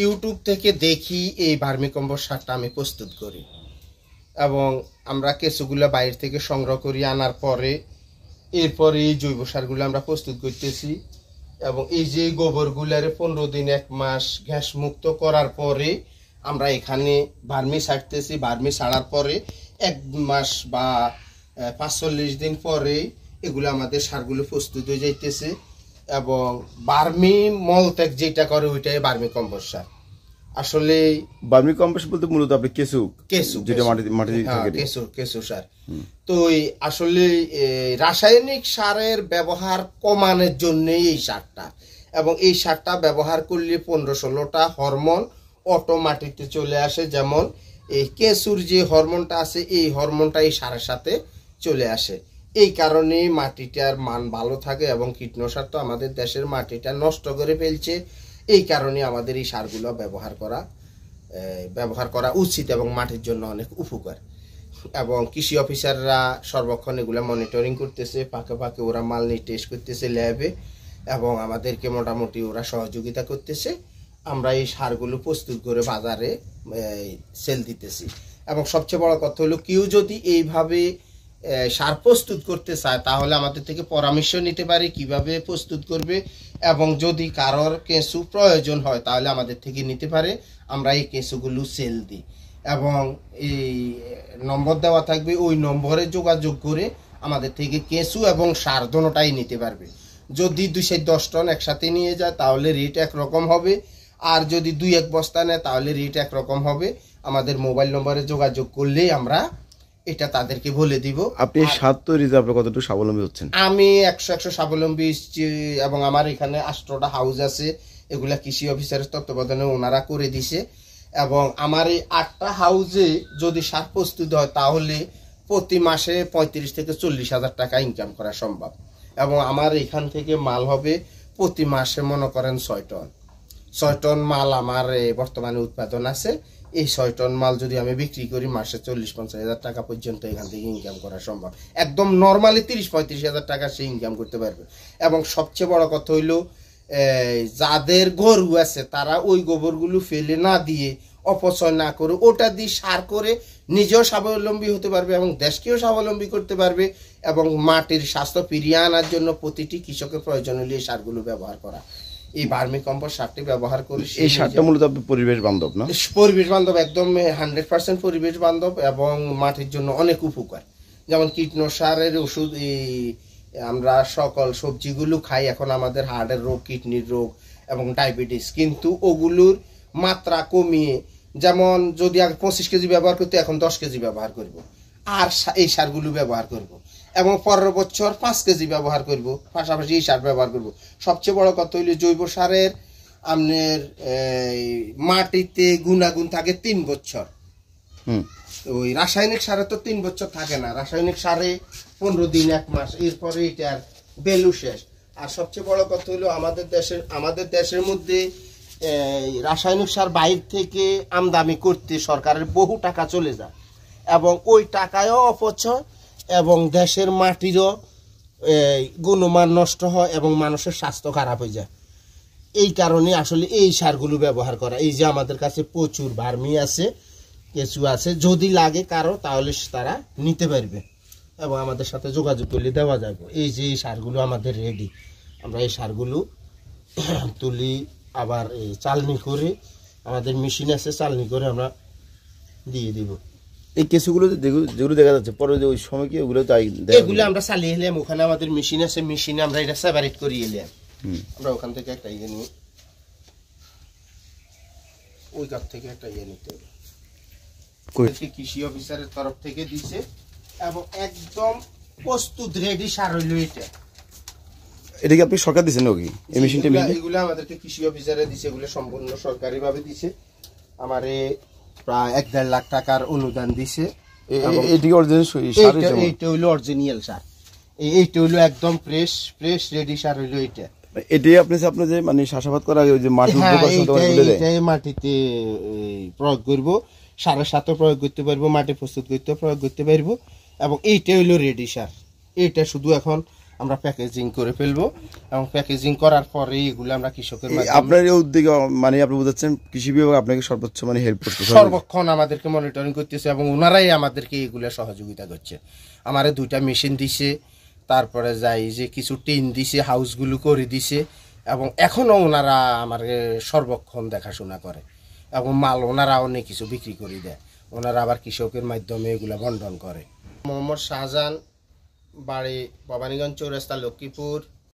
YouTube থেকে দেখি এই ভার্মিকম্পোস্ট সারটা আমি প্রস্তুত করি, এবং আমরা কেঁচুগুলো বাইরে থেকে সংগ্রহ করি, আনার পরে এরপরে এই জৈব সারগুলো আমরা প্রস্তুত করতেছি। এবং এই যে গোবরগুলার 15 দিন 1 মাস গ্যাস মুক্ত করার পরে আমরা এখানে ভার্মি ছাড়তেছি। ভার্মি ছাড়ার পরে 1 মাস বা 45 দিন পরে এগুলো আমাদের সারগুলো প্রস্তুত হয়ে যাইতেছে। এবং ভার্মি মলত্যাগ যেটা করে ওইটাই ভার্মি কম্পোস্ট সার। আসলে ভার্মি কম্পোস্ট বলতে মূলত আপনি কেঁচু যেটা মাটি থাকে, কেঁচু সার। তো আসলে রাসায়নিক সারের ব্যবহার কমানোর জন্য এই সারটা, এবং এই সারটা ব্যবহার করলে 15-16টা হরমোন অটো মাটিতে চলে আসে। যেমন এই কেঁচুর যে হরমোনটা আছে, এই হরমোনটা এই সারের সাথে চলে আসে। এই কারণে মাটিটার মান ভালো থাকে, এবং কীটনাশক তো আমাদের দেশের মাটিটা নষ্ট করে ফেলছে। এই কারণে আমাদের এই সারগুলো ব্যবহার করা উচিত এবং মাটির জন্য অনেক উপকার। এবং কৃষি অফিসাররা সর্বক্ষণ এগুলো মনিটরিং করতেছে, পাকে পাকে ওরা মাল নিয়ে টেস্ট করতেছে ল্যাবে, এবং আমাদেরকে মোটামুটি ওরা সহযোগিতা করতেছে। আমরা এই সারগুলো প্রস্তুত করে বাজারে সেল দিতেছি। এবং সবচেয়ে বড় কথা হলো, কেউ যদি এইভাবে সার প্রস্তুত করতে চায় তাহলে আমাদের থেকে পরামর্শ নিতে পারে কিভাবে প্রস্তুত করবে, এবং যদি কারোর কেঁচু প্রয়োজন হয় তাহলে আমাদের থেকে নিতে পারে। আমরা এই কেঁচুগুলো সেল দিই, এবং এই নম্বর দেওয়া থাকবে, ওই নম্বরে যোগাযোগ করে আমাদের থেকে কেঁচু এবং সার দোনোটাই নিতে পারবে। যদি 210 টন একসাথে নিয়ে যায় তাহলে রেট একরকম হবে, আর যদি 2-1 বস্তা নেয় তাহলে রেট একরকম হবে। আমাদের মোবাইল নম্বরে যোগাযোগ করলেই আমরা এটা তাদেরকে বলে দিব। আপনি সার তৈরিতে আপনি কতটুকু স্বাবলম্বী হচ্ছেন? আমি 100 স্বাবলম্বী, এবং আমার এখানে 8টা হাউস আছে, এগুলা কৃষি অফিসারের তত্ত্বাবধানে ওনারা করে দিছে। এবং আমার এই 8টা হাউসে যদি সার প্রস্তুত হয় তাহলে প্রতি মাসে 35 থেকে 40 হাজার টাকা ইনকাম করা সম্ভব। এবং আমার এখান থেকে মাল হবে প্রতি মাসে মনে করেন 6 টন মাল আমার বর্তমানে উৎপাদন আছে। এই 6 টন মাল যদি আমি বিক্রি করি মাসে 40-50 হাজার টাকা পর্যন্ত এখান থেকে ইনকাম করা সম্ভব। একদম নর্মালি 30-35 হাজার টাকা সে ইনকাম করতে পারবে। এবং সবচেয়ে বড় কথা হইলো, যাদের গরু আছে তারা ওই গোবরগুলো ফেলে না দিয়ে, অপচয় না করে ওটা দিয়ে সার করে নিজেও স্বাবলম্বী হতে পারবে এবং দেশকেও স্বাবলম্বী করতে পারবে। এবং মাটির স্বাস্থ্য ফিরিয়ে আনার জন্য প্রতিটি কৃষকের প্রয়োজন হলে এই সারগুলো ব্যবহার করা। এই ভার্মি কম্পোস্ট সারটি ব্যবহার করি। এই সারটা মূলত পরিবেশ বান্ধব না? পরিবেশ বান্ধব, একদম 100% পরিবেশ বান্ধব, এবং মাটির জন্য অনেক উপকার। যেমন কীটনাশকের ওষুধ, আমরা সকল সবজিগুলো খাই, এখন আমাদের হার্টের রোগ, কিডনির রোগ এবং ডায়াবেটিস, কিন্তু ওগুলোর মাত্রা কমিয়ে, যেমন যদি আগে 25 কেজি ব্যবহার করতে এখন 10 কেজি ব্যবহার করব, আর এই সারগুলো ব্যবহার করব, এবং পরের বছর 5 কেজি ব্যবহার করব, পাশাপাশি এই সার ব্যবহার করব। সবচেয়ে বড় কথা হইলে জৈব সারের আপনার মাটিতে গুণাগুণ থাকে 3 বছর। ওই রাসায়নিক সারে তো 3 বছর থাকে না, রাসায়নিক সারে 15 দিন 1 মাস, এরপরে এটার ভ্যালু শেষ। আর সবচেয়ে বড় কথা হলো আমাদের দেশের মধ্যে রাসায়নিক সার বাইরে থেকে আমদানি করতে সরকারের বহু টাকা চলে যায়, এবং ওই টাকায়ও অপচয়, এবং দেশের মাটিরও গুণমান নষ্ট হয়, এবং মানুষের স্বাস্থ্য খারাপ হয়ে যায়। এই কারণে আসলে এই সারগুলো ব্যবহার করা। এই যে আমাদের কাছে প্রচুর ভার্মি আছে, কেঁচু আছে, যদি লাগে কারো তাহলে তারা নিতে পারবে এবং আমাদের সাথে যোগাযোগ করলে দেওয়া যাবে। এই যে এই সারগুলো আমাদের রেডি, আমরা এই সারগুলো তুলি, আবার এই চালনি করে, আমাদের মেশিন আছে, চালনি করে আমরা দিয়ে দিব। এই কেঁচুগুলো যেগুলো দেখা যাচ্ছে পরে ওই সময় কি ওগুলো এগুলো আমরা চালিয়ে এলাম, ওখানে আমাদের মেশিন আছে, মেশিনে আমরা এটা সেপারেট করিয়ে এলাম। আমরা ওখান থেকে একটা ইয়ে নিই, ওই কাপ থেকে একটা ইয়ে নিতে হবে, কৃষি অফিসারের তরফ থেকে দিছে, এবং একদম প্রস্তুত রেডি সার হইল এটা। এটা কি আপনি সরকার দিচ্ছেন নাকি? এই মেশিনটা এগুলো আমাদেরকে কৃষি অফিসারে দিছে, এগুলো সম্পূর্ণ সরকারি ভাবে দিছে। আমারে প্রায় 1-1.5 লাখ টাকার অনুদান দিছে। এইটা হইলো অরিজিনাল সার, এইটা হইলো একদম ফ্রেশ রেডি সার হইলো এটা। এটাই আপনার যে মানে চাষাবাদ করা ওই যে মাটি এটাই মাটিতে প্রয়োগ করব, সারের সাথে প্রয়োগ করতে পারবো, মাটি প্রস্তুত করতে প্রয়োগ করতে পারবো, এবং এইটা হইলো রেডি সার। এটা শুধু এখন আমরা প্যাকেজিং করে ফেলবো এবং প্যাকেজিং করার পরে এগুলো আমরা কৃষকের আপনার এই উদ্যোগে মানে আপনি বোঝাচ্ছেন কৃষি বিভাগ আপনাকে সর্বোচ্চ মানে হেল্প করতেছে, সর্বক্ষণ আমাদেরকে মনিটরিং করতেছে এবং ওনারাই আমাদেরকে এগুলো সহযোগিতা করছে। আমারে 2টা মেশিন দিছে, তারপরে যাই যে কিছু টিন দিছে, হাউসগুলো করে দিছে এবং এখনো ওনারা আমার সর্বক্ষণ দেখাশোনা করে এবং মাল ওনারা অনেক কিছু বিক্রি করে দেয়। ওনারা আবার কৃষকের মাধ্যমে এগুলো বন্টন করে। মোহাম্মদ শাহজাহান, বাড়ি ভবানীগঞ্জ চৌরাস্তা, লক্ষ্মীপুর।